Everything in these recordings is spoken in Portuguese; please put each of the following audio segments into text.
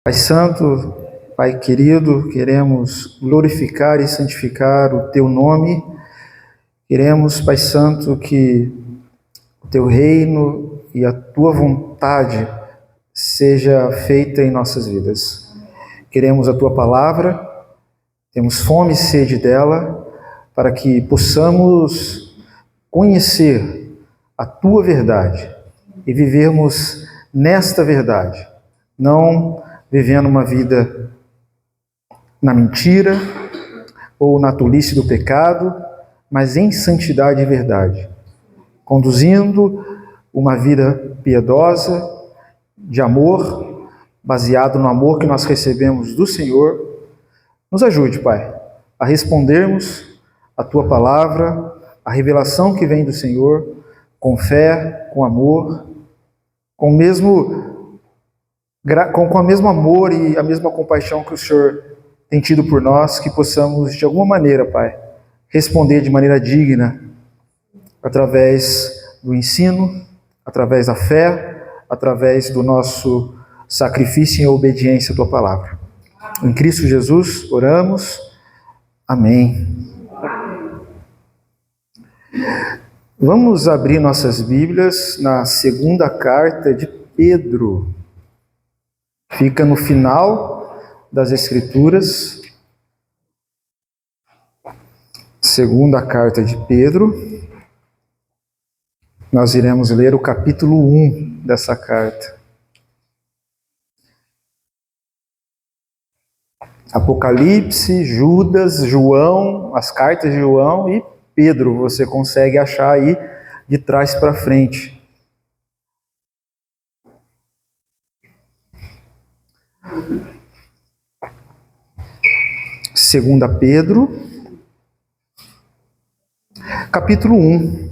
Pai Santo, Pai querido, queremos glorificar e santificar o Teu nome. Queremos, Pai Santo, que o Teu reino e a Tua vontade seja feita em nossas vidas. Queremos a Tua palavra, temos fome e sede dela, para que possamos conhecer a Tua verdade e vivermos nesta verdade, não vivendo uma vida na mentira ou na tolice do pecado, mas em santidade e verdade, conduzindo uma vida piedosa, de amor, baseado no amor que nós recebemos do Senhor. Nos ajude, Pai, a respondermos a Tua palavra, a revelação que vem do Senhor, com fé, com amor, com o mesmo amor e a mesma compaixão que o Senhor tem tido por nós, que possamos, de alguma maneira, Pai, responder de maneira digna, através do ensino, através da fé, através do nosso sacrifício em obediência à Tua palavra. Em Cristo Jesus, oramos. Amém. Vamos abrir nossas Bíblias na segunda carta de Pedro. Fica no final das Escrituras, segunda carta de Pedro. Nós iremos ler o capítulo 1 dessa carta. Apocalipse, Judas, João, as cartas de João e Pedro, você consegue achar aí de trás para frente. Segunda Pedro, capítulo 1.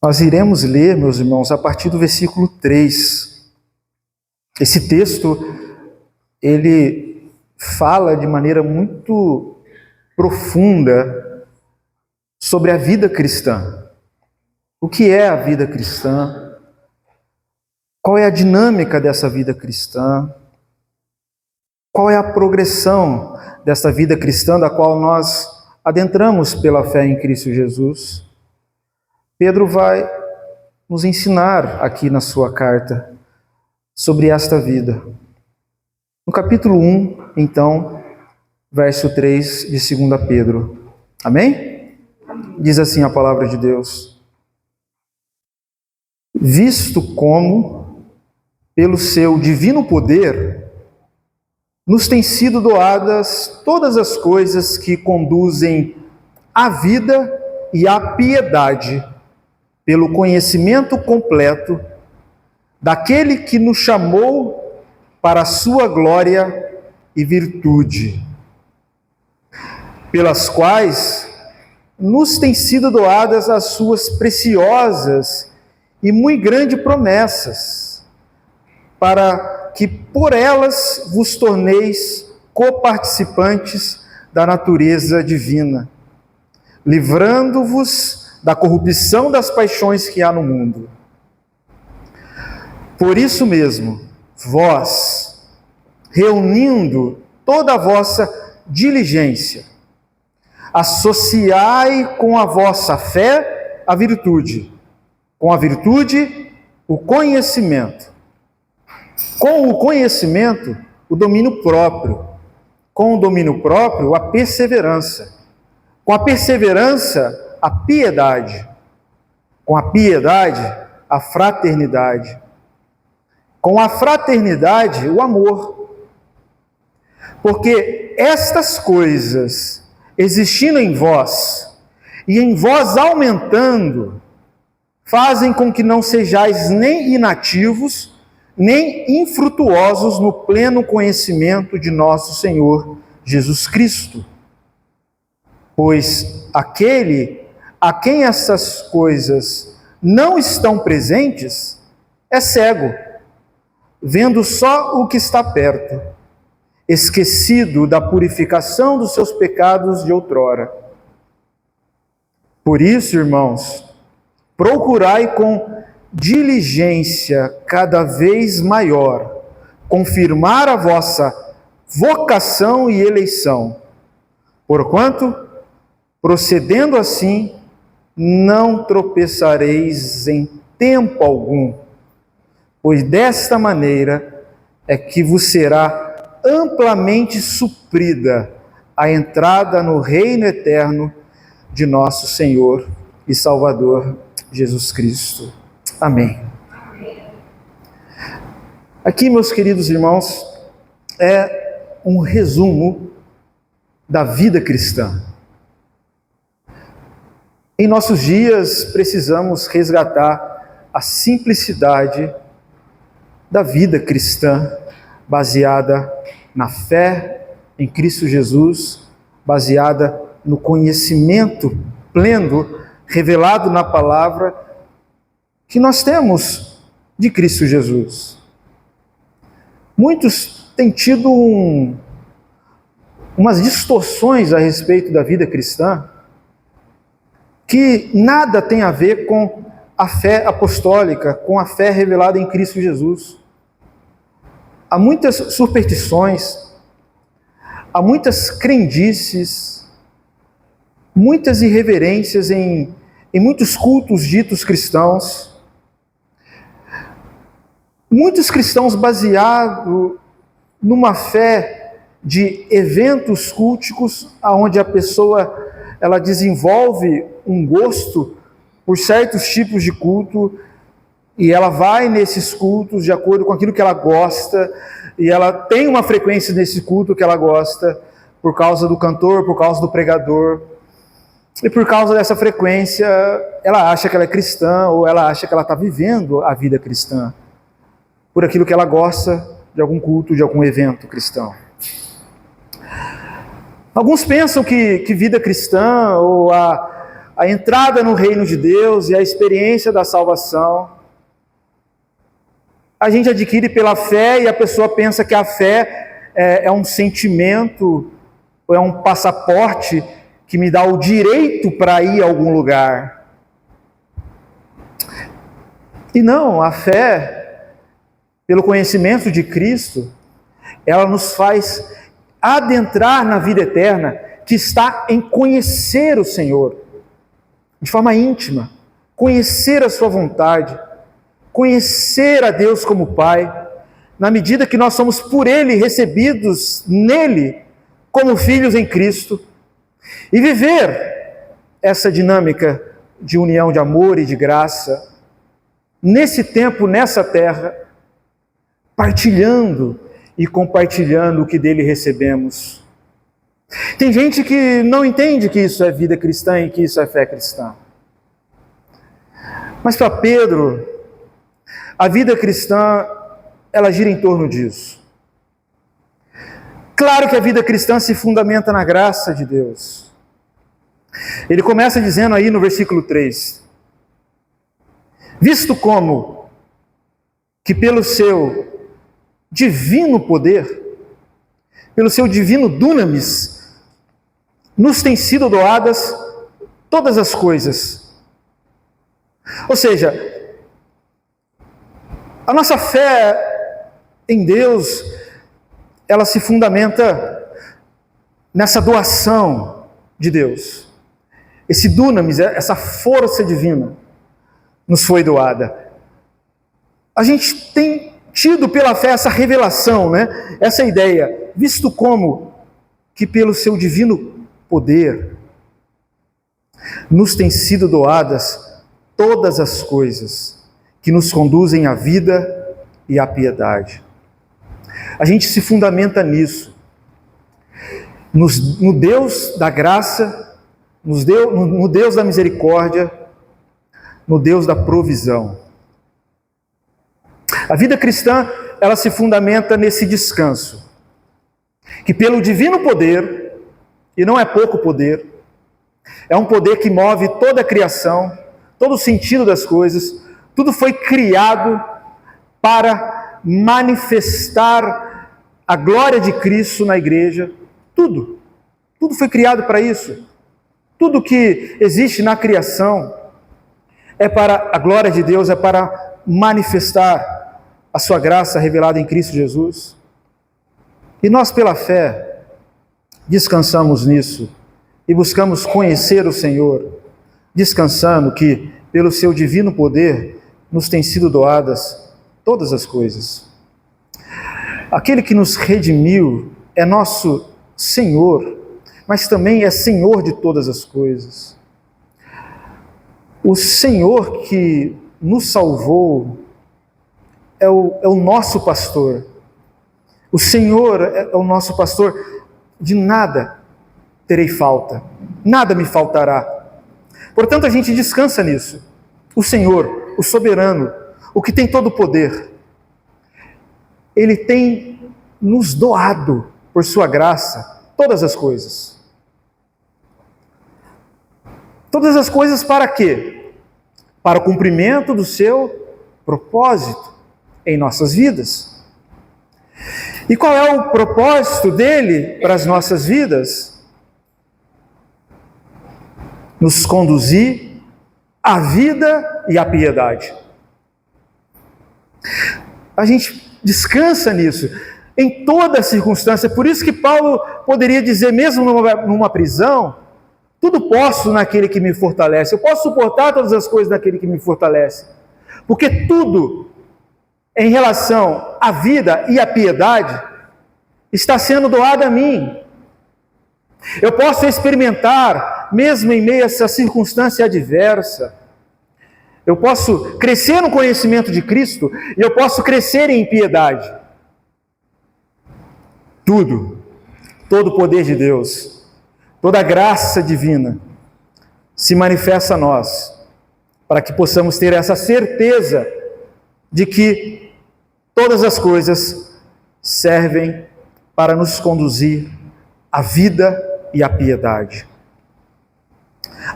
Nós iremos ler, meus irmãos, a partir do versículo 3. Esse texto, ele fala de maneira muito profunda sobre a vida cristã. O que é a vida cristã? Qual é a dinâmica dessa vida cristã? Qual é a progressão dessa vida cristã da qual nós adentramos pela fé em Cristo Jesus? Pedro vai nos ensinar aqui na sua carta sobre esta vida. No capítulo 1, então, verso 3 de 2 Pedro. Amém? Diz assim a palavra de Deus: visto como, pelo seu divino poder, nos têm sido doadas todas as coisas que conduzem à vida e à piedade, pelo conhecimento completo daquele que nos chamou para a sua glória e virtude, pelas quais nos têm sido doadas as suas preciosas e muito grandes promessas, para que por elas vos torneis coparticipantes da natureza divina, livrando-vos da corrupção das paixões que há no mundo. Por isso mesmo, vós, reunindo toda a vossa diligência, associai com a vossa fé a virtude, com a virtude o conhecimento, com o conhecimento o domínio próprio, com o domínio próprio a perseverança, com a perseverança a piedade, com a piedade a fraternidade, com a fraternidade o amor. Porque estas coisas existindo em vós e em vós aumentando, fazem com que não sejais nem inativos, nem infrutuosos no pleno conhecimento de nosso Senhor Jesus Cristo. Pois aquele a quem essas coisas não estão presentes é cego, vendo só o que está perto, esquecido da purificação dos seus pecados de outrora. Por isso, irmãos, procurai com diligência cada vez maior confirmar a vossa vocação e eleição, porquanto, procedendo assim, não tropeçareis em tempo algum, pois desta maneira é que vos será amplamente suprida a entrada no reino eterno de nosso Senhor e Salvador Jesus Cristo. Amém. Aqui, meus queridos irmãos, é um resumo da vida cristã. Em nossos dias, precisamos resgatar a simplicidade da vida cristã, baseada na fé em Cristo Jesus, baseada no conhecimento pleno, revelado na palavra, que nós temos de Cristo Jesus. Muitos têm tido umas distorções a respeito da vida cristã, que nada tem a ver com a fé apostólica, com a fé revelada em Cristo Jesus. Há muitas superstições, há muitas crendices, muitas irreverências em muitos cultos ditos cristãos. Muitos cristãos baseados numa fé de eventos culticos, onde a pessoa ela desenvolve um gosto por certos tipos de culto, e ela vai nesses cultos de acordo com aquilo que ela gosta, e ela tem uma frequência nesse culto que ela gosta, por causa do cantor, por causa do pregador, e por causa dessa frequência, ela acha que ela é cristã, ou ela acha que ela está vivendo a vida cristã, por aquilo que ela gosta de algum culto, de algum evento cristão. Alguns pensam que vida cristã, ou a entrada no reino de Deus e a experiência da salvação, a gente adquire pela fé, e a pessoa pensa que a fé é um sentimento, ou é um passaporte que me dá o direito para ir a algum lugar. E não, a fé, pelo conhecimento de Cristo, ela nos faz adentrar na vida eterna, que está em conhecer o Senhor, de forma íntima, conhecer a sua vontade, conhecer a Deus como Pai, na medida que nós somos por Ele recebidos nele, como filhos em Cristo, e viver essa dinâmica de união de amor e de graça, nesse tempo, nessa terra, partilhando e compartilhando o que dele recebemos. Tem gente que não entende que isso é vida cristã e que isso é fé cristã. Mas para Pedro, a vida cristã, ela gira em torno disso. Claro que a vida cristã se fundamenta na graça de Deus. Ele começa dizendo aí no versículo 3, visto como que pelo seu divino poder, pelo seu divino dunamis, nos têm sido doadas todas as coisas. Ou seja, a nossa fé em Deus, ela se fundamenta nessa doação de Deus. Esse dunamis, essa força divina, nos foi doada. A gente tem tido pela fé essa revelação, né? Essa ideia, visto como que pelo seu divino poder nos têm sido doadas todas as coisas que nos conduzem à vida e à piedade. A gente se fundamenta nisso, no Deus da graça, no Deus da misericórdia, no Deus da provisão. A vida cristã, ela se fundamenta nesse descanso, que pelo divino poder, e não é pouco poder, é um poder que move toda a criação, todo o sentido das coisas, tudo foi criado para manifestar a glória de Cristo na igreja, tudo foi criado para isso. Tudo que existe na criação é para a glória de Deus, é para manifestar a sua graça revelada em Cristo Jesus. E nós, pela fé, descansamos nisso e buscamos conhecer o Senhor, descansando que, pelo seu divino poder, nos têm sido doadas todas as coisas. Aquele que nos redimiu é nosso Senhor, mas também é Senhor de todas as coisas. O Senhor que nos salvou é o nosso pastor. O Senhor é o nosso pastor. De nada terei falta, nada me faltará. Portanto, a gente descansa nisso. O Senhor, o soberano, o que tem todo o poder, Ele tem nos doado, por sua graça, todas as coisas. Todas as coisas para quê? Para o cumprimento do seu propósito em nossas vidas. E qual é o propósito dele para as nossas vidas? Nos conduzir à vida e à piedade. A gente descansa nisso, em toda circunstância. Por isso que Paulo poderia dizer, mesmo numa prisão, tudo posso naquele que me fortalece. Eu posso suportar todas as coisas naquele que me fortalece. Porque tudo em relação à vida e à piedade está sendo doado a mim. Eu posso experimentar, mesmo em meio a essa circunstância adversa, eu posso crescer no conhecimento de Cristo e eu posso crescer em piedade. Tudo, todo o poder de Deus, toda a graça divina se manifesta a nós, para que possamos ter essa certeza de que todas as coisas servem para nos conduzir à vida e à piedade.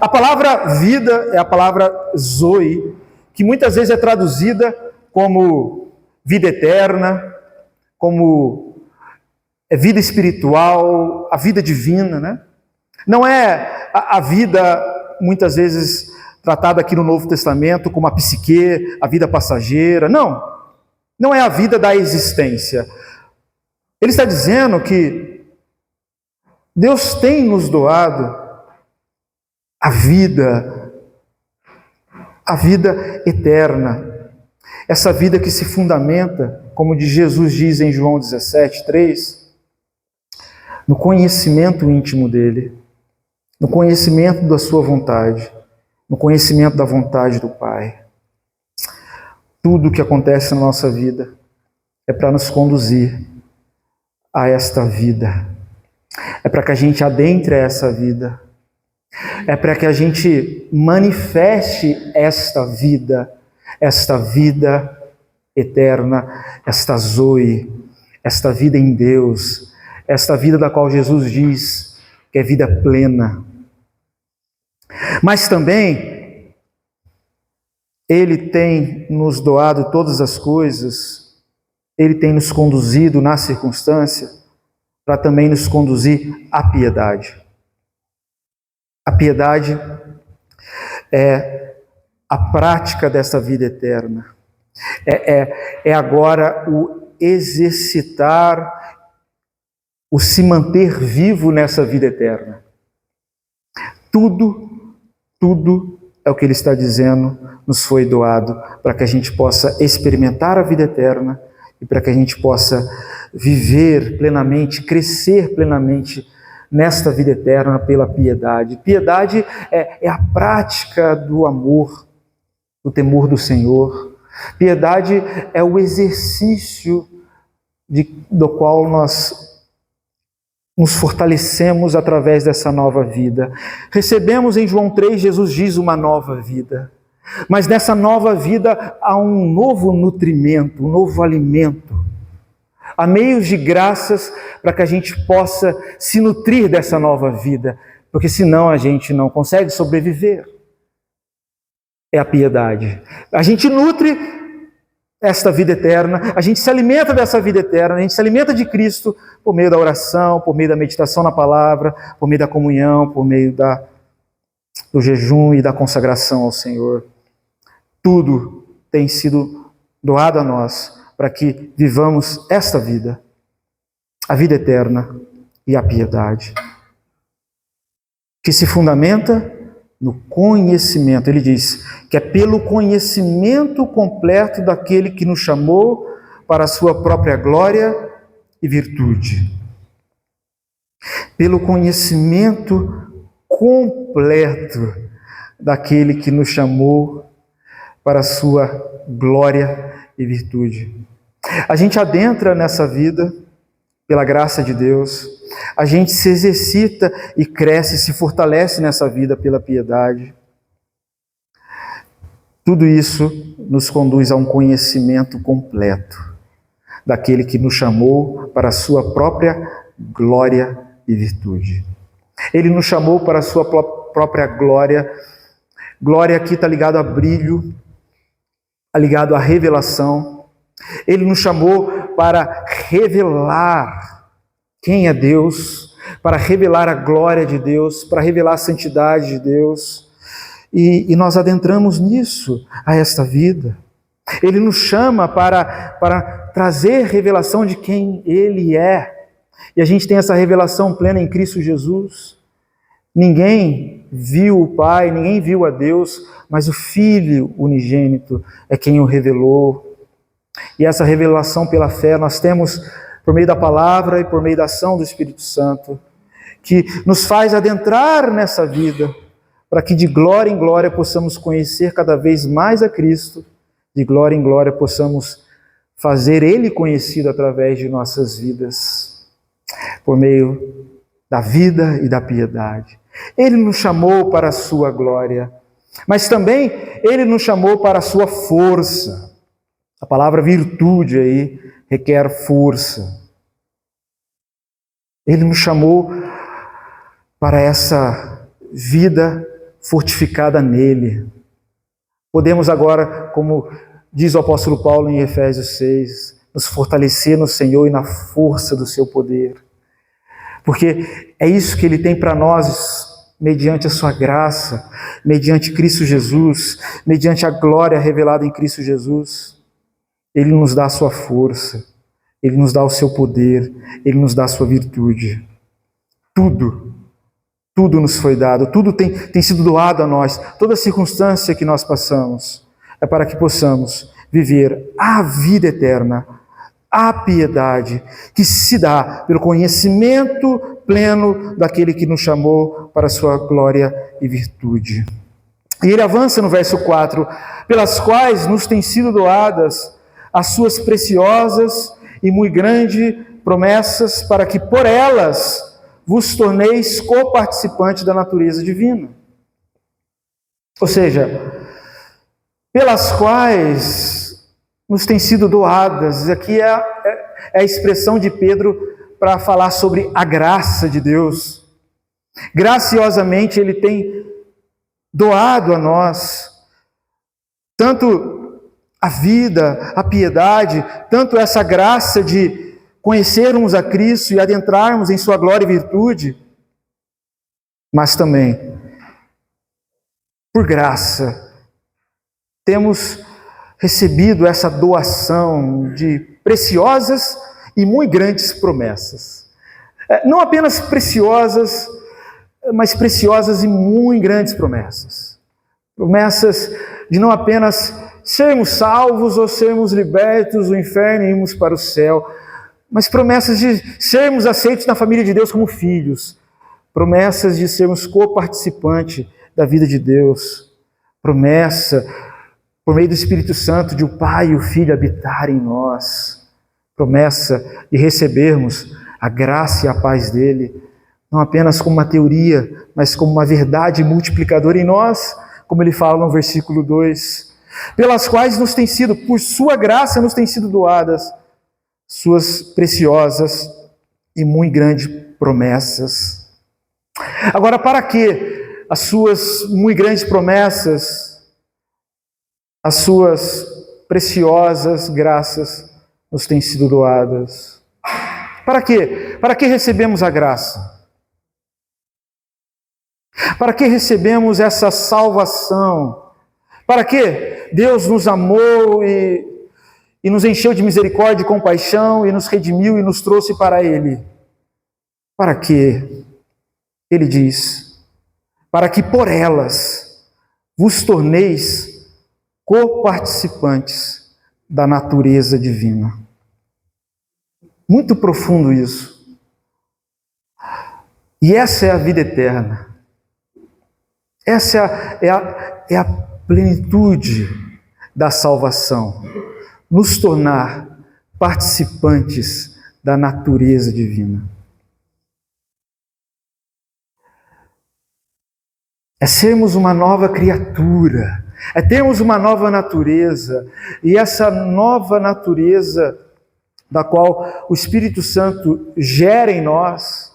A palavra vida é a palavra zoe, que muitas vezes é traduzida como vida eterna, como vida espiritual, a vida divina, né? Não é a vida, muitas vezes, tratada aqui no Novo Testamento como a psique, a vida passageira. Não, não é a vida da existência. Ele está dizendo que Deus tem nos doado a vida eterna, essa vida que se fundamenta, como de Jesus diz em João 17:3, no conhecimento íntimo dele, no conhecimento da sua vontade, no conhecimento da vontade do Pai. Tudo o que acontece na nossa vida é para nos conduzir a esta vida, é para que a gente adentre essa vida, é para que a gente manifeste esta vida eterna, esta zoe, esta vida em Deus, esta vida da qual Jesus diz que é vida plena. Mas também, Ele tem nos doado todas as coisas, Ele tem nos conduzido na circunstância, para também nos conduzir à piedade. A piedade é a prática dessa vida eterna. É agora o exercitar, o se manter vivo nessa vida eterna. Tudo é o que ele está dizendo, nos foi doado para que a gente possa experimentar a vida eterna e para que a gente possa viver plenamente, crescer plenamente nesta vida eterna pela piedade. Piedade é a prática do amor, do temor do Senhor. Piedade é o exercício do qual nós nos fortalecemos através dessa nova vida. Recebemos em João 3, Jesus diz uma nova vida. Mas nessa nova vida há um novo nutrimento, um novo alimento. Há meios de graças para que a gente possa se nutrir dessa nova vida, porque senão a gente não consegue sobreviver. É a piedade. A gente nutre esta vida eterna, a gente se alimenta dessa vida eterna, a gente se alimenta de Cristo por meio da oração, por meio da meditação na palavra, por meio da comunhão, por meio do jejum e da consagração ao Senhor. Tudo tem sido doado a nós para que vivamos esta vida, a vida eterna e a piedade, que se fundamenta no conhecimento. Ele diz que é pelo conhecimento completo daquele que nos chamou para a sua própria glória e virtude. Pelo conhecimento completo daquele que nos chamou para a sua glória e virtude. A gente adentra nessa vida pela graça de Deus, a gente se exercita e cresce, se fortalece nessa vida pela piedade. Tudo isso nos conduz a um conhecimento completo daquele que nos chamou para a sua própria glória e virtude. Ele nos chamou para a sua própria glória. Glória aqui está ligado a brilho, ligado à revelação. Ele nos chamou para revelar quem é Deus, para revelar a glória de Deus, para revelar a santidade de Deus. E nós adentramos nisso, a esta vida. Ele nos chama para trazer revelação de quem Ele é. E a gente tem essa revelação plena em Cristo Jesus. Ninguém viu o Pai, ninguém viu a Deus, mas o Filho unigênito é quem o revelou. E essa revelação pela fé nós temos por meio da palavra e por meio da ação do Espírito Santo, que nos faz adentrar nessa vida, para que de glória em glória possamos conhecer cada vez mais a Cristo, de glória em glória possamos fazer Ele conhecido através de nossas vidas, por meio da vida e da piedade. Ele nos chamou para a sua glória, mas também Ele nos chamou para a sua força. A palavra virtude aí requer força. Ele nos chamou para essa vida fortificada nele. Podemos agora, como diz o apóstolo Paulo em Efésios 6, nos fortalecer no Senhor e na força do seu poder. Porque é isso que Ele tem para nós, mediante a sua graça, mediante Cristo Jesus, mediante a glória revelada em Cristo Jesus. Ele nos dá a sua força, Ele nos dá o seu poder, Ele nos dá a sua virtude. Tudo nos foi dado, tudo tem sido doado a nós. Toda circunstância que nós passamos é para que possamos viver a vida eterna, a piedade que se dá pelo conhecimento pleno daquele que nos chamou para a sua glória e virtude. E ele avança no verso 4, pelas quais nos têm sido doadas as suas preciosas e muito grandes promessas, para que por elas vos torneis coparticipantes da natureza divina. Ou seja, pelas quais nos têm sido doadas. Aqui é a expressão de Pedro para falar sobre a graça de Deus. Graciosamente Ele tem doado a nós tanto a vida, a piedade, tanto essa graça de conhecermos a Cristo e adentrarmos em sua glória e virtude, mas também, por graça, temos recebido essa doação de preciosas e muito grandes promessas. Não apenas preciosas, mas preciosas e muito grandes promessas. Promessas de não apenas sermos salvos ou sermos libertos do inferno e irmos para o céu, mas promessas de sermos aceitos na família de Deus como filhos, promessas de sermos coparticipantes da vida de Deus, promessa, por meio do Espírito Santo, de o Pai e o Filho habitarem em nós, promessa de recebermos a graça e a paz dele, não apenas como uma teoria, mas como uma verdade multiplicadora em nós, como ele fala no versículo 2, pelas quais nos tem sido, por sua graça nos têm sido doadas suas preciosas e muito grandes promessas. Agora, para que as suas muito grandes promessas, as suas preciosas graças nos têm sido doadas? Para quê? Para que recebemos a graça? Para que recebemos essa salvação Para quê? Deus nos amou e nos encheu de misericórdia e compaixão e nos redimiu e nos trouxe para Ele. Para quê? Ele diz, para que por elas vos torneis coparticipantes da natureza divina. Muito profundo isso. E essa é a vida eterna. Essa é a plenitude da salvação. Nos tornar participantes da natureza divina. É sermos uma nova criatura. É termos uma nova natureza. E essa nova natureza da qual o Espírito Santo gera em nós,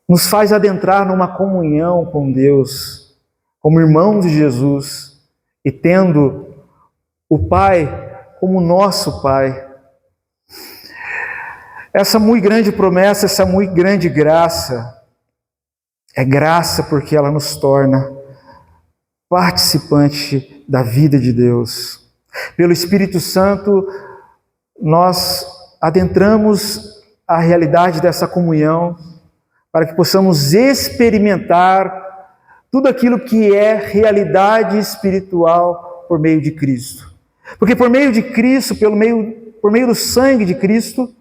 nos faz adentrar numa comunhão com Deus, como irmãos de Jesus, e tendo o Pai como nosso Pai. Essa muito grande promessa, essa muito grande graça, é graça porque ela nos torna participante da vida de Deus. Pelo Espírito Santo, nós adentramos a realidade dessa comunhão, para que possamos experimentar tudo aquilo que é realidade espiritual por meio de Cristo. Porque por meio de Cristo, por meio do sangue de Cristo,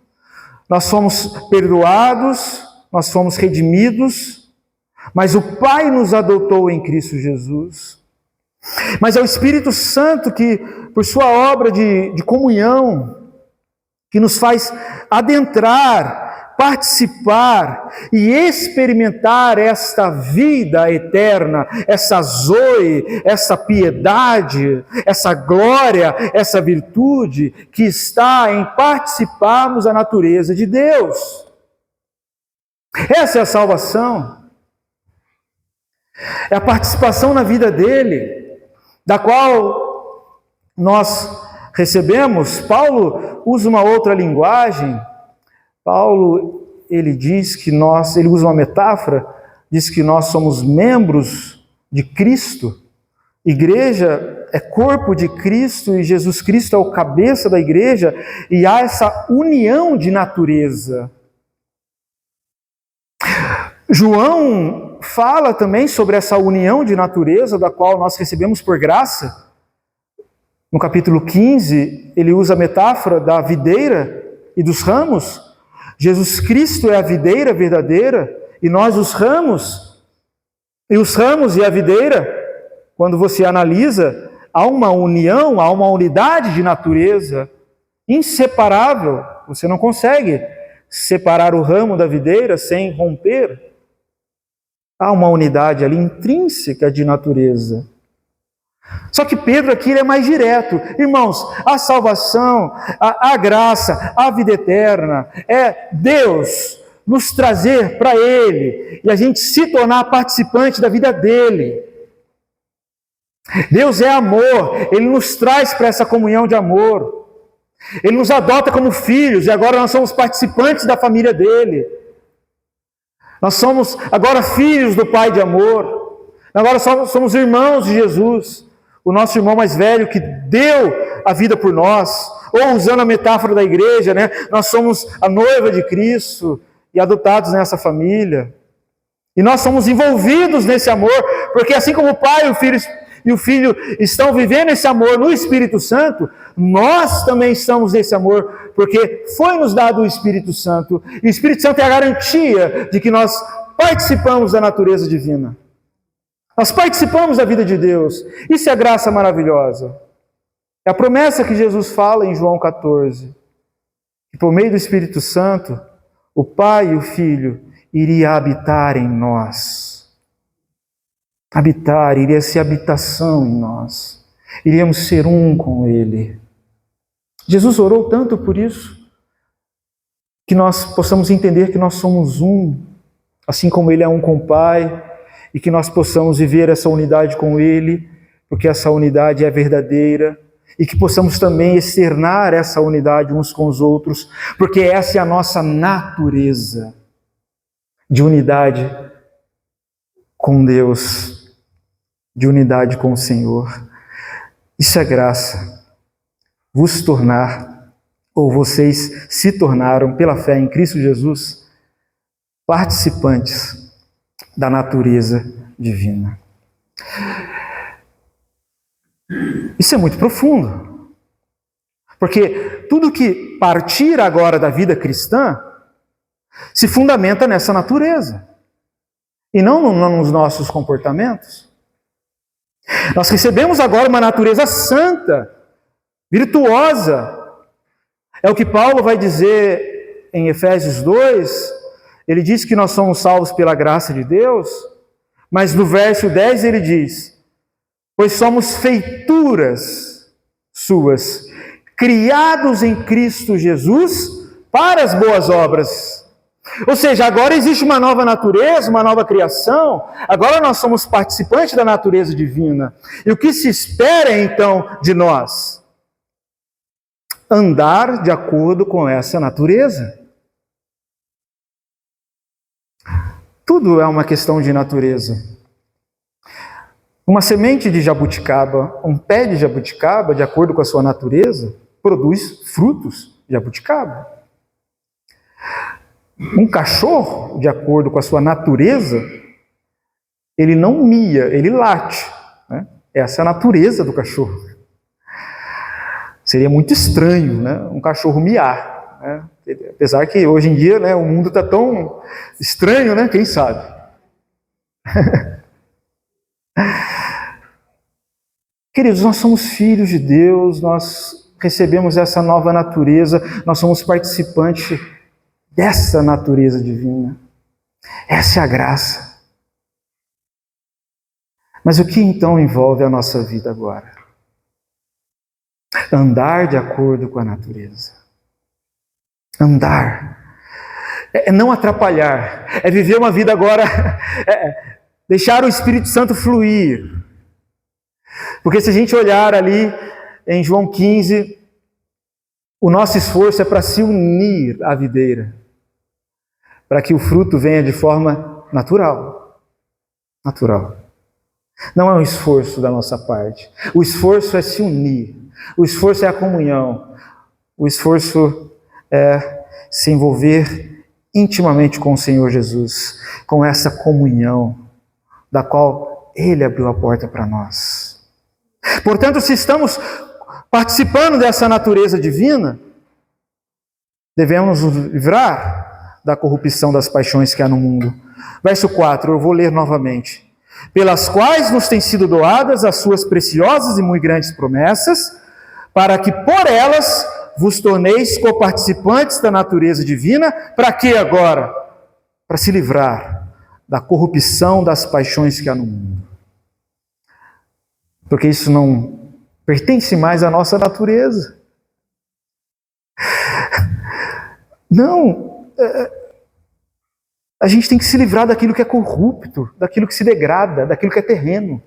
nós fomos perdoados, nós fomos redimidos, mas o Pai nos adotou em Cristo Jesus. Mas é o Espírito Santo que, por sua obra de comunhão, que nos faz adentrar, participar e experimentar esta vida eterna, essa zoe, essa piedade, essa glória, essa virtude que está em participarmos da natureza de Deus. Essa é a salvação. É a participação na vida dele, da qual nós recebemos. Paulo usa uma outra linguagem. Paulo, ele diz que ele usa uma metáfora, diz que nós somos membros de Cristo. Igreja é corpo de Cristo e Jesus Cristo é o cabeça da igreja, e há essa união de natureza. João fala também sobre essa união de natureza da qual nós recebemos por graça. No capítulo 15, ele usa a metáfora da videira e dos ramos. Jesus Cristo é a videira verdadeira e nós os ramos. E os ramos e a videira, quando você analisa, há uma união, há uma unidade de natureza inseparável. Você não consegue separar o ramo da videira sem romper. Há uma unidade ali intrínseca de natureza. Só que Pedro aqui é mais direto. Irmãos, a salvação, a graça, a vida eterna é Deus nos trazer para Ele e a gente se tornar participante da vida dEle. Deus é amor, Ele nos traz para essa comunhão de amor. Ele nos adota como filhos e agora nós somos participantes da família dEle. Nós somos agora filhos do Pai de amor. Agora somos irmãos de Jesus. O nosso irmão mais velho que deu a vida por nós, ou usando a metáfora da igreja, né? Nós somos a noiva de Cristo e adotados nessa família. E nós somos envolvidos nesse amor, porque assim como o Pai e o Filho estão vivendo esse amor no Espírito Santo, nós também estamos nesse amor, porque foi nos dado o Espírito Santo. E o Espírito Santo é a garantia de que nós participamos da natureza divina. Nós participamos da vida de Deus. Isso é graça maravilhosa. É a promessa que Jesus fala em João 14. Que por meio do Espírito Santo, o Pai e o Filho iria habitar em nós. Habitar, iria ser habitação em nós. Iríamos ser um com Ele. Jesus orou tanto por isso, que nós possamos entender que nós somos um, assim como Ele é um com o Pai, e que nós possamos viver essa unidade com Ele, porque essa unidade é verdadeira, e que possamos também externar essa unidade uns com os outros, porque essa é a nossa natureza de unidade com Deus. de unidade com o Senhor. Isso é graça. Vos tornar, ou vocês se tornaram, pela fé em Cristo Jesus, participantes da natureza divina. Isso é muito profundo, porque tudo que partir agora da vida cristã se fundamenta nessa natureza, e não nos nossos comportamentos. Nós recebemos agora uma natureza santa, virtuosa. É o que Paulo vai dizer em Efésios 2, ele diz que nós somos salvos pela graça de Deus, mas no verso 10 ele diz: pois somos feituras suas, criados em Cristo Jesus para as boas obras. Ou seja, agora existe uma nova natureza, uma nova criação, agora nós somos participantes da natureza divina. E o que se espera então de nós? Andar de acordo com essa natureza. Tudo é uma questão de natureza. Uma semente de jabuticaba, um pé de jabuticaba, de acordo com a sua natureza, produz frutos de jabuticaba. Um cachorro, de acordo com a sua natureza, ele não mia, ele late, né? Essa é a natureza do cachorro. Seria muito estranho, né, um cachorro miar, né? Apesar que hoje em dia, né, o mundo está tão estranho, né? Quem sabe? Queridos, nós somos filhos de Deus, nós recebemos essa nova natureza, nós somos participantes dessa natureza divina. Essa é a graça. Mas o que então envolve a nossa vida agora? Andar de acordo com a natureza. Andar. É não atrapalhar. É viver uma vida agora, deixar o Espírito Santo fluir. Porque se a gente olhar ali em João 15, o nosso esforço é para se unir à videira, para que o fruto venha de forma natural. Natural. Não é um esforço da nossa parte. O esforço é se unir. O esforço é a comunhão. O esforço é se envolver intimamente com o Senhor Jesus, com essa comunhão da qual Ele abriu a porta para nós. Portanto, se estamos participando dessa natureza divina, devemos nos livrar da corrupção das paixões que há no mundo. Verso 4, eu vou ler novamente. Pelas quais nos têm sido doadas as suas preciosas e muito grandes promessas, para que por elas vos torneis coparticipantes da natureza divina. Para quê agora? Para se livrar da corrupção das paixões que há no mundo. Porque isso não pertence mais à nossa natureza. Não, a gente tem que se livrar daquilo que é corrupto, daquilo que se degrada, daquilo que é terreno.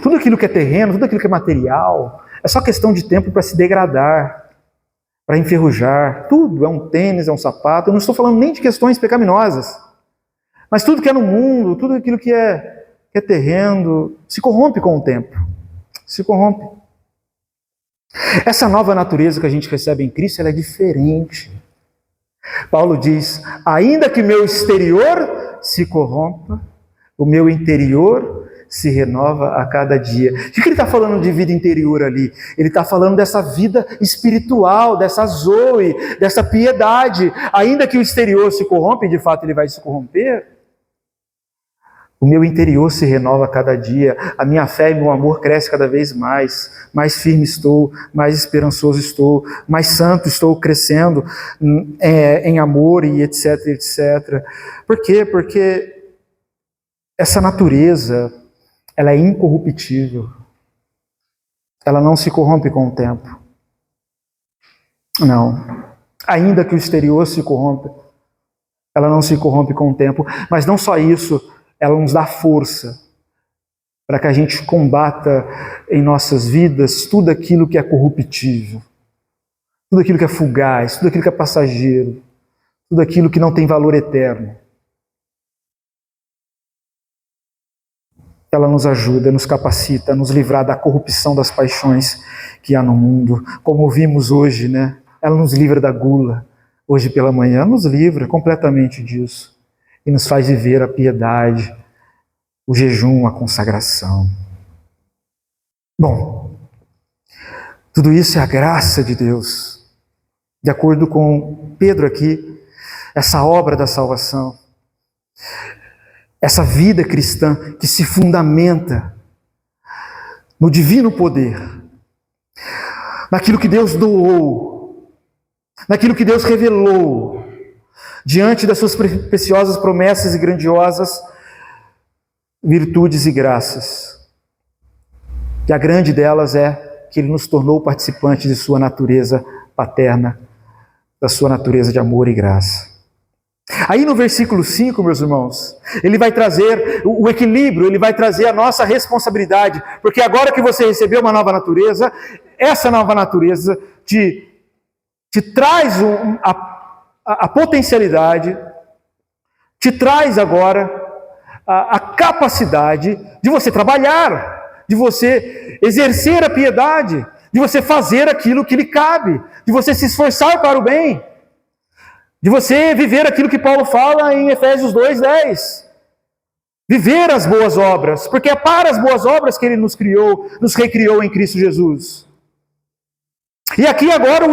Tudo aquilo que é terreno, tudo aquilo que é material, é só questão de tempo para se degradar, para enferrujar. Tudo é um tênis, é um sapato. Eu não estou falando nem de questões pecaminosas, mas tudo que é no mundo, tudo aquilo que é terreno, se corrompe com o tempo. Se corrompe. Essa nova natureza que a gente recebe em Cristo, ela é diferente. Paulo diz, ainda que meu exterior se corrompa, o meu interior se renova a cada dia. O que ele está falando de vida interior ali? Ele está falando dessa vida espiritual, dessa zoe, dessa piedade. Ainda que o exterior se corrompa, e de fato ele vai se corromper, o meu interior se renova a cada dia, a minha fé e meu amor crescem cada vez mais firme estou, mais esperançoso estou, mais santo estou crescendo em amor e etc, etc. Por quê? Porque essa natureza, ela é incorruptível. Ela não se corrompe com o tempo. Não. Ainda que o exterior se corrompa, ela não se corrompe com o tempo. Mas não só isso, ela nos dá força para que a gente combata em nossas vidas tudo aquilo que é corruptível, tudo aquilo que é fugaz, tudo aquilo que é passageiro, tudo aquilo que não tem valor eterno. ela nos ajuda, nos capacita a nos livrar da corrupção das paixões que há no mundo. Como vimos hoje, né? Ela nos livra da gula. Hoje pela manhã, nos livra completamente disso. E nos faz viver a piedade, o jejum, a consagração. Bom, tudo isso é a graça de Deus. De acordo com Pedro aqui, essa obra da salvação, essa vida cristã que se fundamenta no divino poder, naquilo que Deus doou, naquilo que Deus revelou, diante das suas preciosas promessas e grandiosas virtudes e graças. E a grande delas é que Ele nos tornou participantes de sua natureza paterna, da sua natureza de amor e graça. Aí no versículo 5, meus irmãos, ele vai trazer o equilíbrio, ele vai trazer a nossa responsabilidade, porque agora que você recebeu uma nova natureza, essa nova natureza te traz a potencialidade, te traz agora a capacidade de você trabalhar, de você exercer a piedade, de você fazer aquilo que lhe cabe, de você se esforçar para o bem, de você viver aquilo que Paulo fala em Efésios 2:10. Viver as boas obras, porque é para as boas obras que Ele nos criou, nos recriou em Cristo Jesus. E aqui agora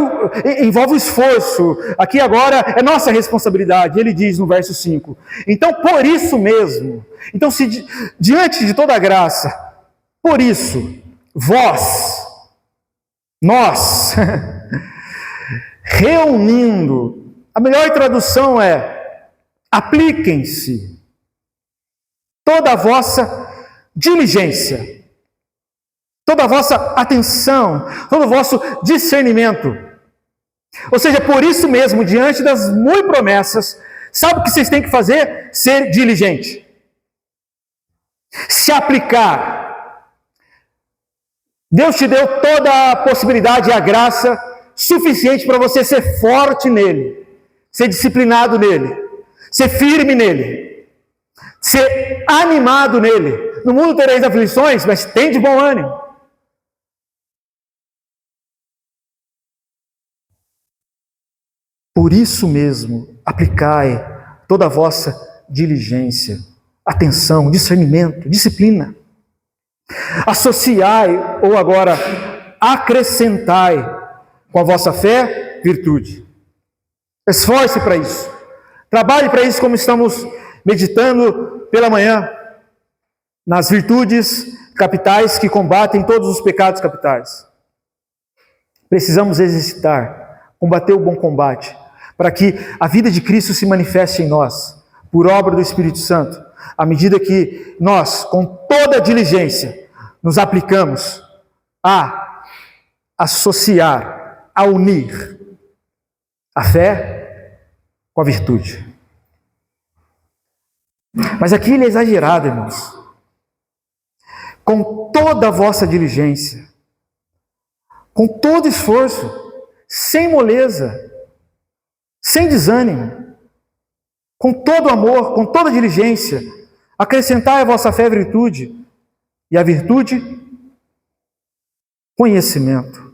envolve o esforço, aqui agora é nossa responsabilidade. Ele diz no verso 5, então por isso mesmo, então se diante de toda a graça, por isso, nós, reunindo, a melhor tradução é, apliquem-se toda a vossa diligência, toda a vossa atenção, todo o vosso discernimento. Ou seja, por isso mesmo, diante das muito promessas, sabe o que vocês têm que fazer? Ser diligente. Se aplicar. Deus te deu toda a possibilidade e a graça suficiente para você ser forte nele, ser disciplinado nele, ser firme nele, ser animado nele. No mundo tereis aflições, mas tem de bom ânimo. Por isso mesmo, aplicai toda a vossa diligência, atenção, discernimento, disciplina. Associai, ou agora acrescentai com a vossa fé, virtude. Esforce para isso. Trabalhe para isso, como estamos meditando pela manhã, nas virtudes capitais que combatem todos os pecados capitais. Precisamos exercitar, combater o bom combate, para que a vida de Cristo se manifeste em nós, por obra do Espírito Santo, à medida que nós, com toda a diligência, nos aplicamos a associar, a unir a fé com a virtude. Mas aqui ele é exagerado, irmãos. Com toda a vossa diligência, com todo esforço, sem moleza, sem desânimo, com todo amor, com toda diligência, acrescentai a vossa fé virtude, e a virtude, conhecimento.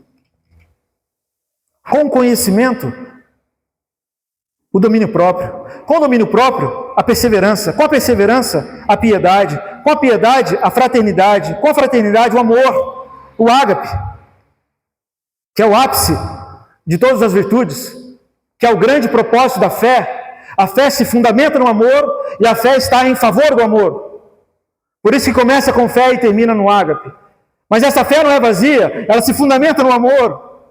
Com conhecimento, o domínio próprio. Com o domínio próprio, a perseverança. Com a perseverança, a piedade. Com a piedade, a fraternidade. Com a fraternidade, o amor, o ágape, que é o ápice de todas as virtudes, que é o grande propósito da fé. A fé se fundamenta no amor e a fé está em favor do amor. Por isso que começa com fé e termina no ágape. Mas essa fé não é vazia, ela se fundamenta no amor.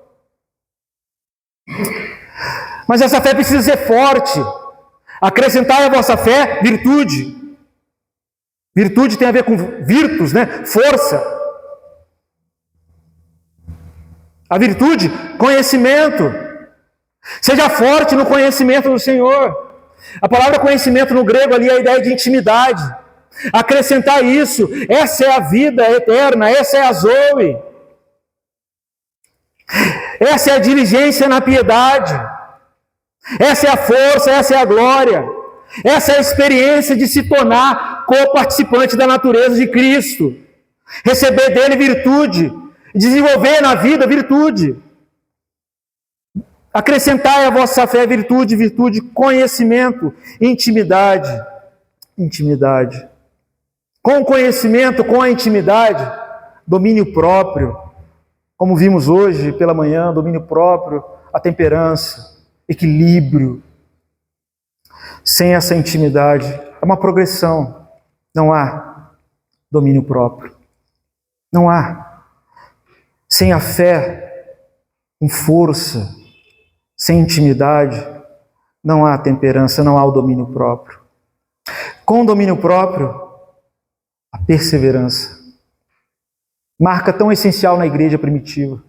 Mas essa fé precisa ser forte. Acrescentai à vossa fé virtude. Virtude tem a ver com virtus, né? Força. A virtude, conhecimento. Seja forte no conhecimento do Senhor. A palavra conhecimento no grego ali é a ideia de intimidade. Acrescentar isso, essa é a vida eterna, essa é a Zoe. Essa é a diligência na piedade. Essa é a força, essa é a glória. Essa é a experiência de se tornar co-participante da natureza de Cristo, receber dele virtude, desenvolver na vida virtude. Acrescentai à vossa fé virtude, conhecimento, intimidade. Com o conhecimento, com a intimidade, domínio próprio. Como vimos hoje pela manhã, domínio próprio, a temperança, equilíbrio. Sem essa intimidade, é uma progressão. Não há domínio próprio. Não há. Sem a fé, com força, sem intimidade, não há temperança, não há o domínio próprio. Com o domínio próprio, a perseverança. Marca tão essencial na igreja primitiva.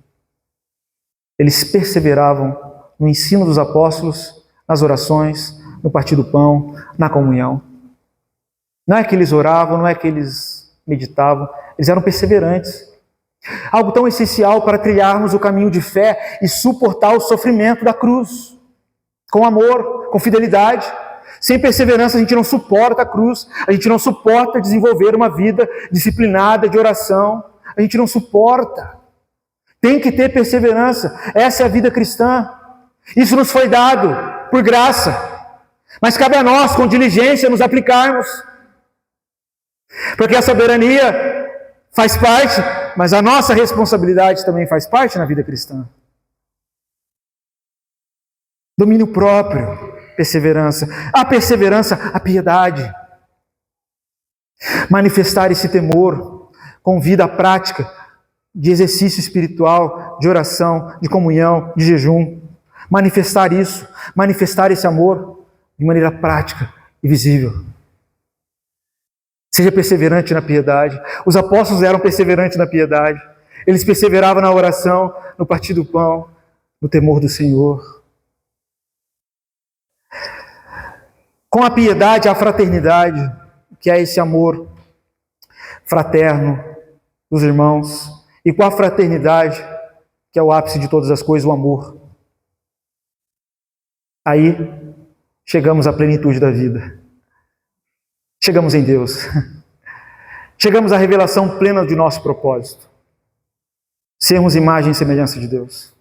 Eles perseveravam no ensino dos apóstolos, nas orações, no partir do pão, na comunhão. Não é que eles oravam, não é que eles meditavam, eles eram perseverantes. Algo tão essencial para trilharmos o caminho de fé e suportar o sofrimento da cruz. Com amor, com fidelidade. Sem perseverança a gente não suporta a cruz, a gente não suporta desenvolver uma vida disciplinada de oração. A gente não suporta. Tem que ter perseverança. Essa é a vida cristã. Isso nos foi dado por graça. Mas cabe a nós, com diligência, nos aplicarmos. Porque a soberania faz parte, mas a nossa responsabilidade também faz parte na vida cristã. Domínio próprio, perseverança. A perseverança, a piedade. Manifestar esse temor com vida prática de exercício espiritual, de oração, de comunhão, de jejum. Manifestar isso, manifestar esse amor de maneira prática e visível. Seja perseverante na piedade. Os apóstolos eram perseverantes na piedade. Eles perseveravam na oração, no partir do pão, no temor do Senhor. Com a piedade, a fraternidade, que é esse amor fraterno dos irmãos. E com a fraternidade, que é o ápice de todas as coisas, o amor. Aí, chegamos à plenitude da vida. Chegamos em Deus. Chegamos à revelação plena de nosso propósito. Sermos imagem e semelhança de Deus.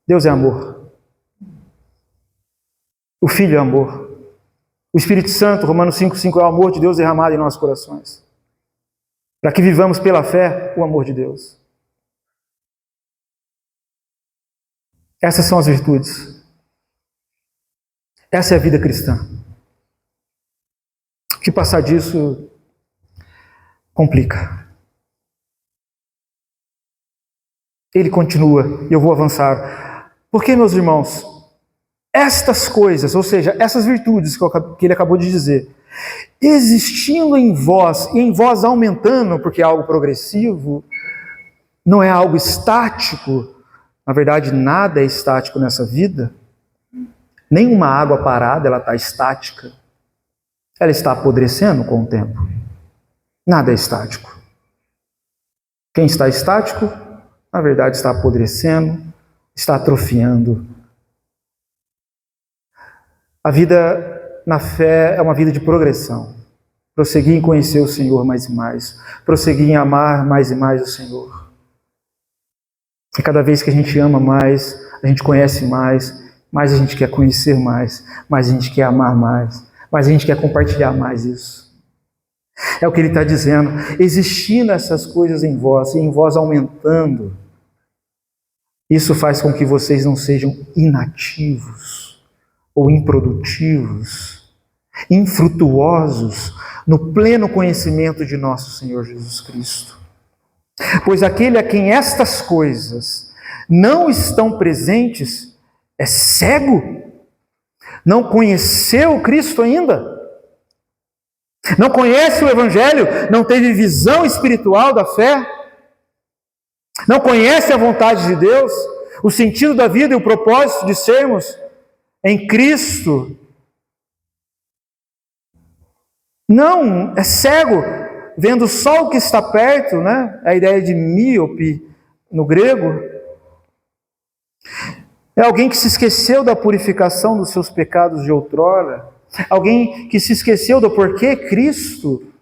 Deus é amor. O Filho é amor. O Espírito Santo, Romanos 5,5, é o amor de Deus derramado em nossos corações. Para que vivamos pela fé o amor de Deus. Essas são as virtudes. Essa é a vida cristã. O que passar disso complica. Ele continua, e eu vou avançar. Porque, meus irmãos, estas coisas, ou seja, essas virtudes que ele acabou de dizer, existindo em vós, e em vós aumentando, porque é algo progressivo, não é algo estático. Na verdade, nada é estático nessa vida. Nenhuma água parada, ela está estática. Ela está apodrecendo com o tempo. Nada é estático. Quem está estático, na verdade, está apodrecendo, está atrofiando. A vida na fé é uma vida de progressão. Prosseguir em conhecer o Senhor mais e mais. Prosseguir em amar mais e mais o Senhor. E cada vez que a gente ama mais, a gente conhece mais, mais a gente quer conhecer mais a gente quer amar mais a gente quer compartilhar mais isso. É o que ele está dizendo. Existindo essas coisas em vós, e em vós aumentando, isso faz com que vocês não sejam inativos, ou improdutivos, infrutuosos, no pleno conhecimento de nosso Senhor Jesus Cristo. Pois aquele a quem estas coisas não estão presentes é cego? Não conheceu Cristo ainda? Não conhece o Evangelho? Não teve visão espiritual da fé? Não conhece a vontade de Deus? O sentido da vida e o propósito de sermos em Cristo? Não, é cego, vendo só o que está perto, né? A ideia de míope no grego. É alguém que se esqueceu da purificação dos seus pecados de outrora. Alguém que se esqueceu do porquê Cristo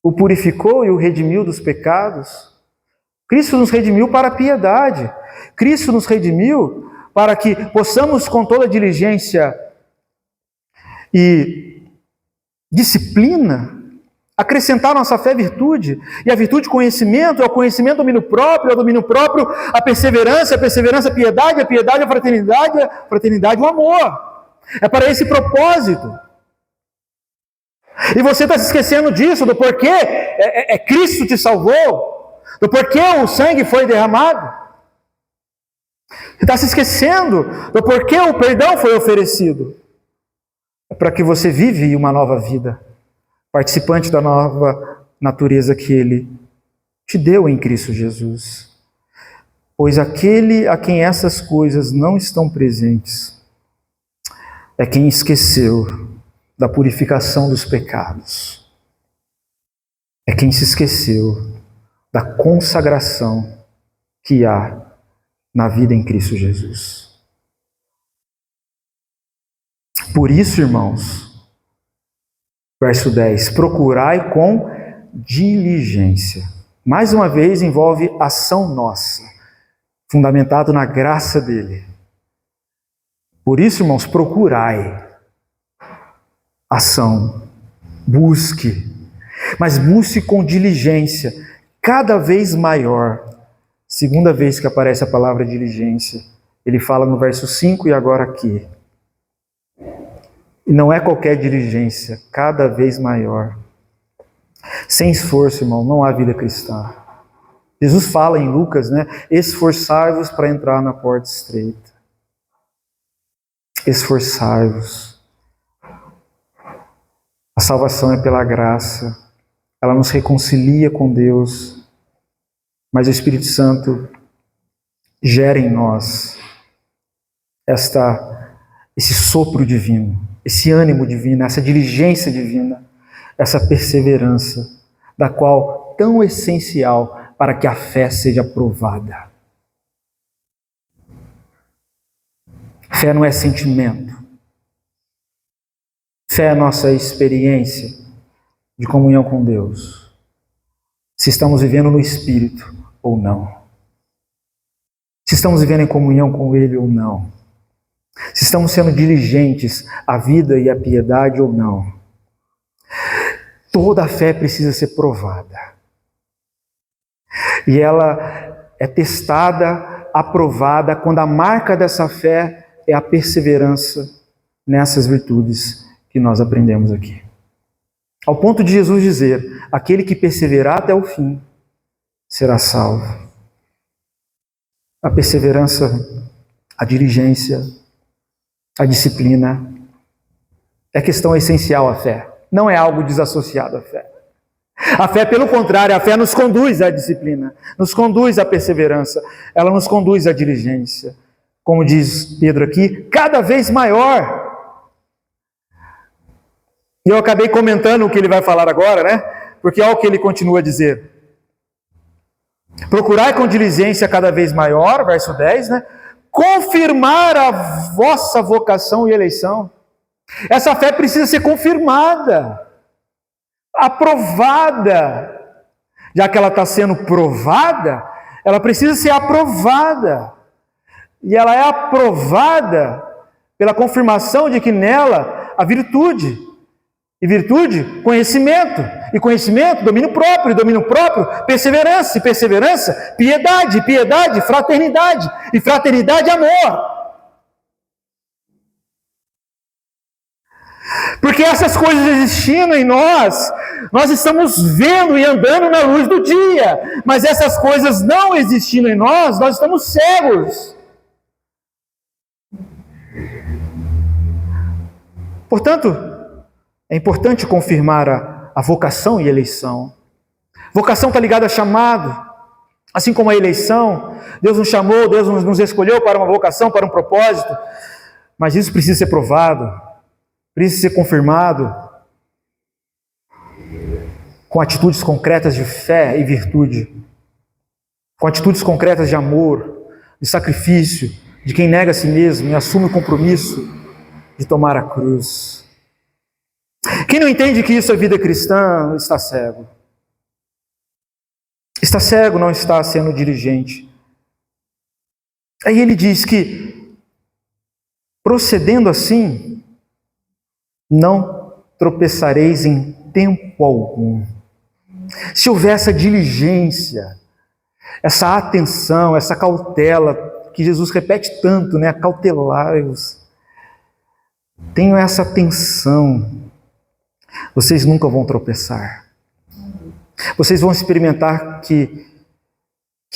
o purificou e o redimiu dos pecados. Cristo nos redimiu para a piedade. Cristo nos redimiu para que possamos, com toda diligência e disciplina, acrescentar à nossa fé virtude, e a virtude conhecimento, ao conhecimento domínio próprio, ao domínio próprio a perseverança a piedade, a piedade a fraternidade o amor. É para esse propósito. E você está se esquecendo disso, do porquê Cristo te salvou, do porquê o sangue foi derramado. Você está se esquecendo do porquê o perdão foi oferecido. É para que você vive uma nova vida, participante da nova natureza que Ele te deu em Cristo Jesus. Pois aquele a quem essas coisas não estão presentes é quem esqueceu da purificação dos pecados. É quem se esqueceu da consagração que há na vida em Cristo Jesus. Por isso, irmãos, verso 10, procurai com diligência. Mais uma vez envolve ação nossa, fundamentado na graça dele. Por isso, irmãos, procurai ação, busque, mas busque com diligência, cada vez maior. Segunda vez que aparece a palavra diligência, ele fala no verso 5 e agora aqui. E não é qualquer diligência, cada vez maior. Sem esforço, irmão, não há vida cristã. Jesus fala em Lucas, esforçai-vos para entrar na porta estreita. Esforçai-vos. A salvação é pela graça, ela nos reconcilia com Deus, mas o Espírito Santo gera em nós esse sopro divino, esse ânimo divino, essa diligência divina, essa perseverança, da qual tão essencial para que a fé seja provada. Fé não é sentimento. Fé é a nossa experiência de comunhão com Deus. Se estamos vivendo no Espírito ou não. Se estamos vivendo em comunhão com Ele ou não. Se estamos sendo diligentes à vida e à piedade ou não. Toda a fé precisa ser provada. E ela é testada, aprovada, quando a marca dessa fé é a perseverança nessas virtudes que nós aprendemos aqui. Ao ponto de Jesus dizer, aquele que perseverar até o fim será salvo. A perseverança, a diligência, a disciplina é questão essencial à fé. Não é algo desassociado à fé. A fé, pelo contrário, a fé nos conduz à disciplina, nos conduz à perseverança, ela nos conduz à diligência. Como diz Pedro aqui, cada vez maior. E eu acabei comentando o que ele vai falar agora, Porque olha o que ele continua a dizer. Procurai com diligência cada vez maior, verso 10, confirmar a vossa vocação e eleição. Essa fé precisa ser confirmada, aprovada. Já que ela está sendo provada, ela precisa ser aprovada. E ela é aprovada pela confirmação de que nela há virtude. E virtude, conhecimento. E conhecimento, domínio próprio. E domínio próprio, perseverança. E perseverança, piedade. E piedade, fraternidade. E fraternidade, amor. Porque essas coisas existindo em nós estamos vendo e andando na luz do dia. Mas essas coisas não existindo em nós estamos cegos. Portanto, é importante confirmar a vocação e eleição. Vocação está ligada a chamado, assim como a eleição. Deus nos chamou, Deus nos escolheu para uma vocação, para um propósito. Mas isso precisa ser provado, precisa ser confirmado com atitudes concretas de fé e virtude, com atitudes concretas de amor, de sacrifício, de quem nega a si mesmo e assume o compromisso de tomar a cruz. Quem não entende que isso é vida cristã está cego. Está cego, não está sendo diligente. Aí ele diz que, procedendo assim, não tropeçareis em tempo algum. Se houver essa diligência, essa atenção, essa cautela, que Jesus repete tanto, né? Cautelai-vos. Tenham essa atenção. Vocês nunca vão tropeçar. Vocês vão experimentar que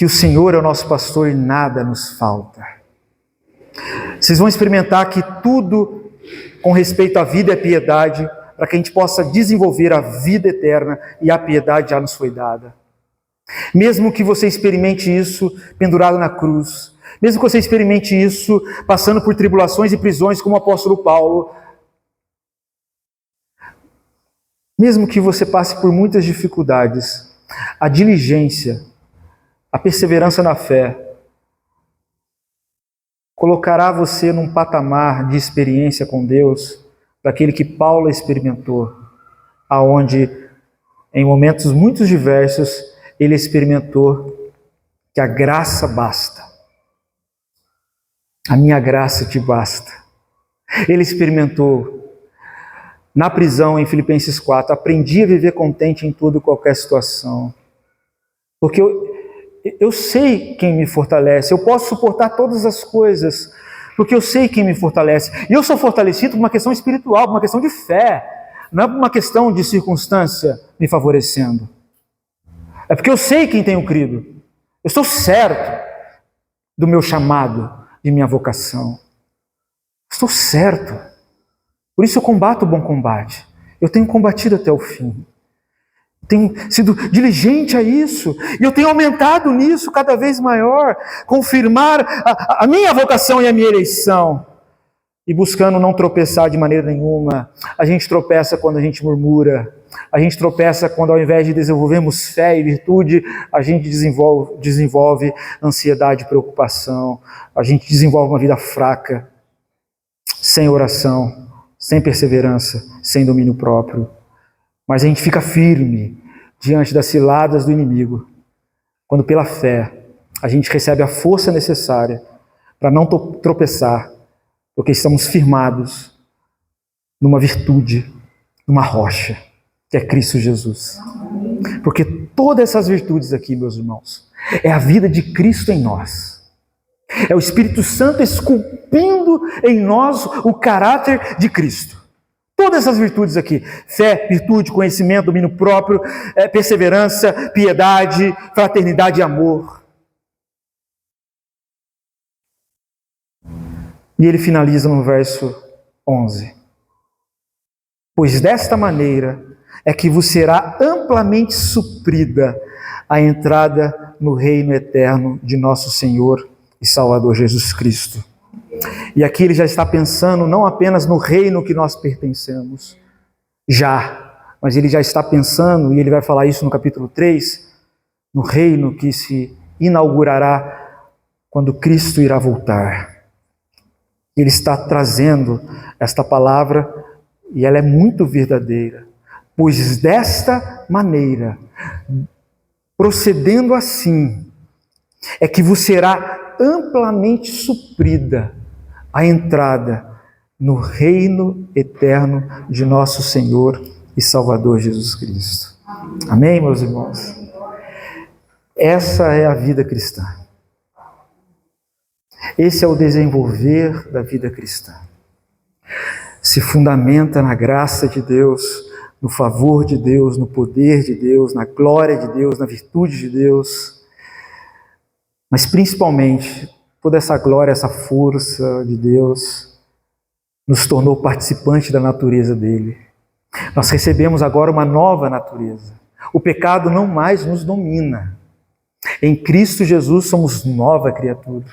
o Senhor é o nosso pastor e nada nos falta. Vocês vão experimentar que tudo com respeito à vida e à piedade, para que a gente possa desenvolver a vida eterna e a piedade já nos foi dada. Mesmo que você experimente isso pendurado na cruz, mesmo que você experimente isso passando por tribulações e prisões como o apóstolo Paulo, mesmo que você passe por muitas dificuldades, a diligência, a perseverança na fé, colocará você num patamar de experiência com Deus, daquele que Paulo experimentou, aonde, em momentos muito diversos, ele experimentou que a graça basta. A minha graça te basta. Ele experimentou na prisão em Filipenses 4, aprendi a viver contente em toda e qualquer situação. Porque eu sei quem me fortalece, eu posso suportar todas as coisas, porque eu sei quem me fortalece. E eu sou fortalecido por uma questão espiritual, por uma questão de fé, não é por uma questão de circunstância me favorecendo. É porque eu sei quem tenho crido. Eu estou certo do meu chamado, de minha vocação. Estou certo. Por isso eu combato o bom combate. Eu tenho combatido até o fim. Tenho sido diligente a isso. E eu tenho aumentado nisso cada vez maior. Confirmar a minha vocação e a minha eleição. E buscando não tropeçar de maneira nenhuma. A gente tropeça quando a gente murmura. A gente tropeça quando, ao invés de desenvolvermos fé e virtude, a gente desenvolve ansiedade e preocupação. A gente desenvolve uma vida fraca, sem oração, sem perseverança, sem domínio próprio. Mas a gente fica firme diante das ciladas do inimigo, quando pela fé a gente recebe a força necessária para não tropeçar, porque estamos firmados numa virtude, numa rocha, que é Cristo Jesus. Porque todas essas virtudes aqui, meus irmãos, é a vida de Cristo em nós. É o Espírito Santo esculpindo em nós o caráter de Cristo. Todas essas virtudes aqui, fé, virtude, conhecimento, domínio próprio, perseverança, piedade, fraternidade e amor. E ele finaliza no verso 11. Pois desta maneira é que vos será amplamente suprida a entrada no reino eterno de nosso Senhor e Salvador Jesus Cristo. E aqui ele já está pensando não apenas no reino que nós pertencemos, mas ele já está pensando, e ele vai falar isso no capítulo 3, no reino que se inaugurará quando Cristo irá voltar. Ele está trazendo esta palavra, e ela é muito verdadeira. Pois desta maneira, procedendo assim, é que vos será amplamente suprida a entrada no reino eterno de nosso Senhor e Salvador Jesus Cristo. Amém, meus irmãos? Essa é a vida cristã. Esse é o desenvolver da vida cristã. Se fundamenta na graça de Deus, no favor de Deus, no poder de Deus, na glória de Deus, na virtude de Deus. Mas principalmente, toda essa glória, essa força de Deus nos tornou participantes da natureza dele. Nós recebemos agora uma nova natureza. O pecado não mais nos domina. Em Cristo Jesus somos nova criatura.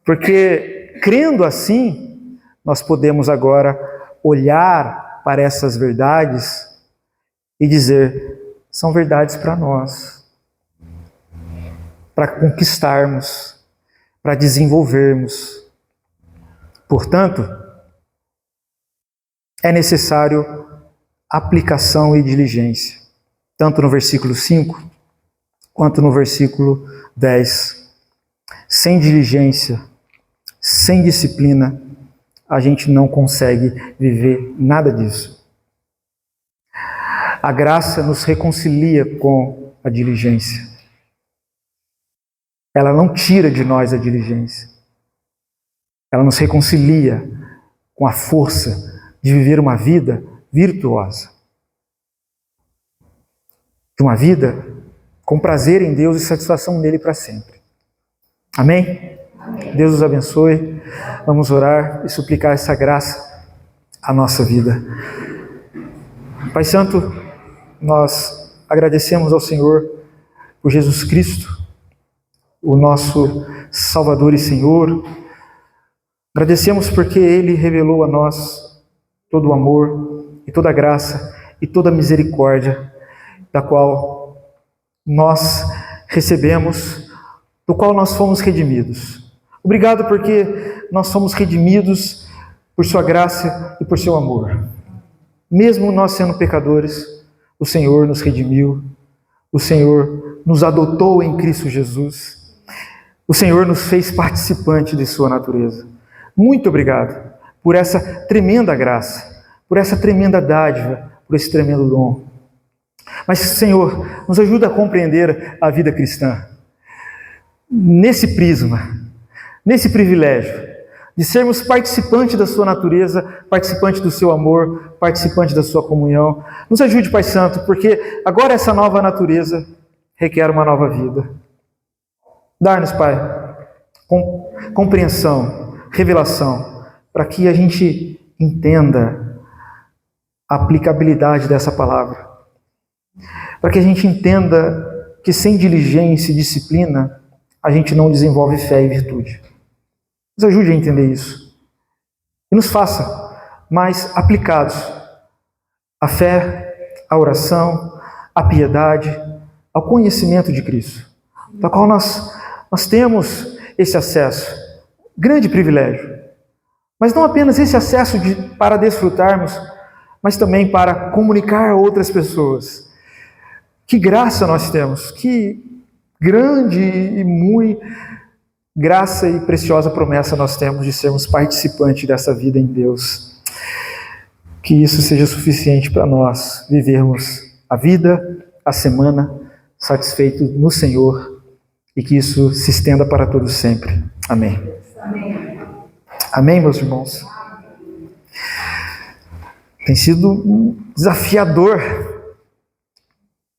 Porque, crendo assim, nós podemos agora olhar para essas verdades e dizer, são verdades para nós, para conquistarmos, para desenvolvermos. Portanto, é necessário aplicação e diligência. Tanto no versículo 5, quanto no versículo 10. Sem diligência, sem disciplina, a gente não consegue viver nada disso. A graça nos reconcilia com a diligência. Ela não tira de nós a diligência. Ela nos reconcilia com a força de viver uma vida virtuosa. De uma vida com prazer em Deus e satisfação nele para sempre. Amém? Amém? Deus os abençoe. Vamos orar e suplicar essa graça à nossa vida. Pai Santo, nós agradecemos ao Senhor por Jesus Cristo, o nosso Salvador e Senhor. Agradecemos porque Ele revelou a nós todo o amor e toda a graça e toda a misericórdia da qual nós recebemos, do qual nós fomos redimidos. Obrigado porque nós somos redimidos por Sua graça e por Seu amor. Mesmo nós sendo pecadores, o Senhor nos redimiu, o Senhor nos adotou em Cristo Jesus, o Senhor nos fez participante de Sua natureza. Muito obrigado por essa tremenda graça, por essa tremenda dádiva, por esse tremendo dom. Mas, Senhor, nos ajuda a compreender a vida cristã nesse prisma, nesse privilégio de sermos participantes da Sua natureza, participantes do Seu amor, participantes da Sua comunhão. Nos ajude, Pai Santo, porque agora essa nova natureza requer uma nova vida. Dá-nos, Pai, compreensão, revelação, para que a gente entenda a aplicabilidade dessa palavra. Para que a gente entenda que sem diligência e disciplina, a gente não desenvolve fé e virtude. Nos ajude a entender isso. E nos faça mais aplicados à fé, à oração, à piedade, ao conhecimento de Cristo, da qual nós temos esse acesso, grande privilégio. Mas não apenas esse acesso para desfrutarmos, mas também para comunicar a outras pessoas. Que graça nós temos, que grande e muito graça e preciosa promessa nós temos de sermos participantes dessa vida em Deus. Que isso seja suficiente para nós vivermos a vida, a semana, satisfeitos no Senhor, e que isso se estenda para todos sempre. Amém. Amém. Amém, meus irmãos? Tem sido desafiador